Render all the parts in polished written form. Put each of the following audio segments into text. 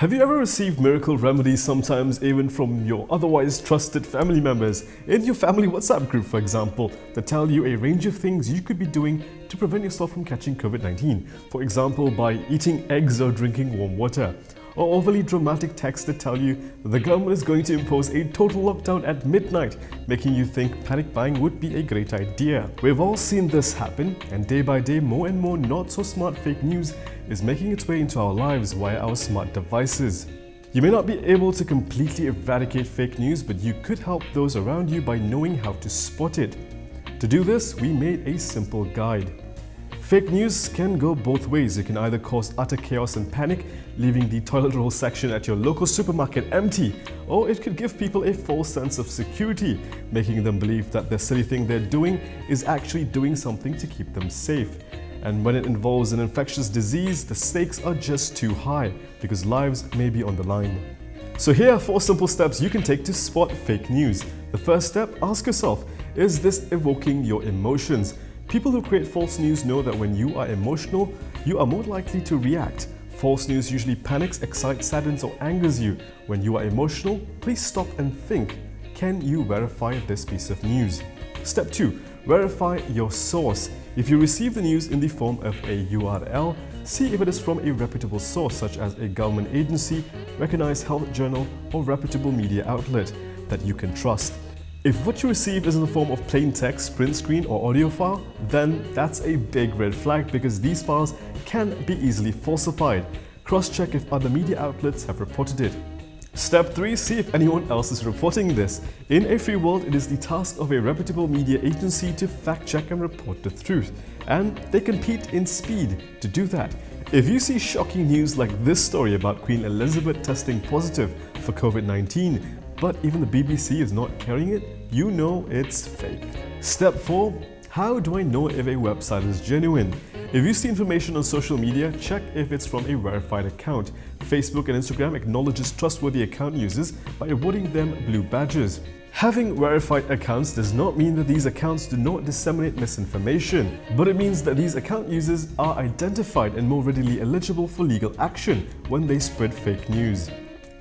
Have you ever received miracle remedies, sometimes even from your otherwise trusted family members, in your family WhatsApp group for example, that tell you a range of things you could be doing to prevent yourself from catching COVID-19? For example, by eating eggs or drinking warm water. Or overly dramatic texts that tell you the government is going to impose a total lockdown at midnight, making you think panic buying would be a great idea. We've all seen this happen, and day by day more and more not so smart fake news is making its way into our lives via our smart devices. You may not be able to completely eradicate fake news, but you could help those around you by knowing how to spot it. To do this, we made a simple guide. Fake news can go both ways. It can either cause utter chaos and panic, leaving the toilet roll section at your local supermarket empty, or it could give people a false sense of security, making them believe that the silly thing they're doing is actually doing something to keep them safe. And when it involves an infectious disease, the stakes are just too high, because lives may be on the line. So here are 4 simple steps you can take to spot fake news. The first step, ask yourself, is this evoking your emotions? People who create false news know that when you are emotional, you are more likely to react. False news usually panics, excites, saddens, or angers you. When you are emotional, please stop and think, can you verify this piece of news? Step 2. Verify your source. If you receive the news in the form of a URL, see if it is from a reputable source such as a government agency, recognized health journal, or reputable media outlet that you can trust. If what you receive is in the form of plain text, print screen, or audio file, then that's a big red flag because these files can be easily falsified. Cross-check if other media outlets have reported it. Step 3. See if anyone else is reporting this. In a free world, it is the task of a reputable media agency to fact-check and report the truth, and they compete in speed to do that. If you see shocking news like this story about Queen Elizabeth testing positive for COVID-19, but even the BBC is not carrying it, you know it's fake. Step 4. How do I know if a website is genuine? If you see information on social media, check if it's from a verified account. Facebook and Instagram acknowledges trustworthy account users by awarding them blue badges. Having verified accounts does not mean that these accounts do not disseminate misinformation, but it means that these account users are identified and more readily eligible for legal action when they spread fake news.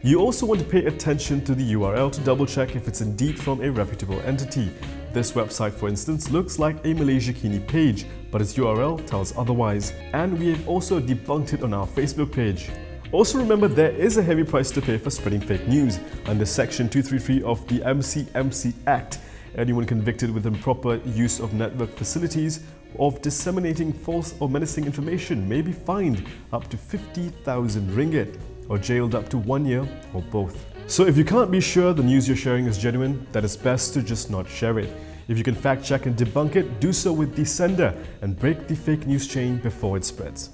You also want to pay attention to the URL to double-check if it's indeed from a reputable entity. This website, for instance, looks like a Malaysia Kini page, but its URL tells otherwise. And we have also debunked it on our Facebook page. Also remember, there is a heavy price to pay for spreading fake news. Under Section 233 of the MCMC Act, anyone convicted with improper use of network facilities of disseminating false or menacing information may be fined up to 50,000 ringgit. Or jailed up to 1 year, or both. So if you can't be sure the news you're sharing is genuine, then it's best to just not share it. If you can fact check and debunk it, do so with the sender and break the fake news chain before it spreads.